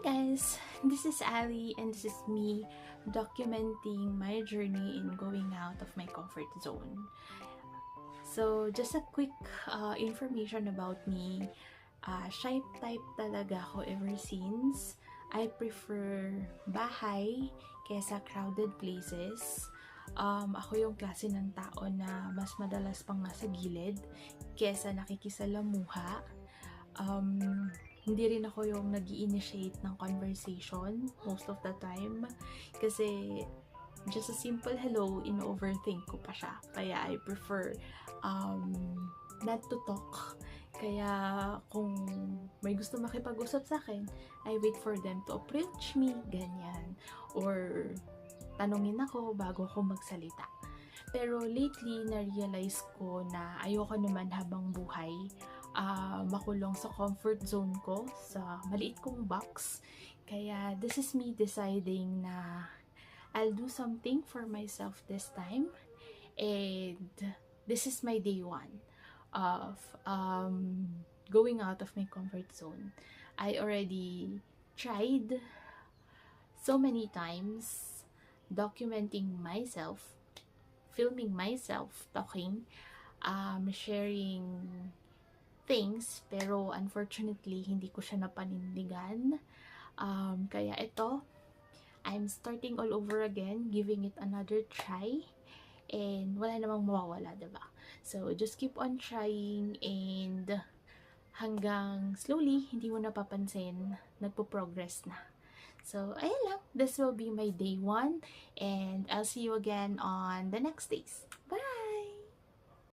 guys, this is Ali and this is me documenting my journey in going out of my comfort zone. So, just a quick information about me. Shy type talaga ako ever since. I prefer bahay kesa crowded places. Ako yung klase ng tao na mas madalas pang nasa gilid kesa nakikisalamuha. Hindi rin ako yung nag-i-initiate ng conversation most of the time kasi just a simple hello, in-overthink ko pa siya. Kaya I prefer not to talk. Kaya kung may gusto makipag-usap sa akin, I wait for them to approach me, ganyan. Or tanungin ako bago ako magsalita. Pero lately, na-realize ko na ayoko naman habang buhay makulong sa comfort zone ko, sa maliit kong box. Kaya this is me deciding na I'll do something for myself this time. And this is my day one of going out of my comfort zone. I already tried so many times documenting myself, filming myself talking, sharing things, pero unfortunately hindi ko siya napanindigan. Kaya ito, I'm starting all over again, giving it another try, and wala namang mawawala, diba? So just keep on trying, and hanggang slowly, hindi mo napapansin, nagpo-progress na. So ayun lang, this will be my day one, and I'll see you again on the next days.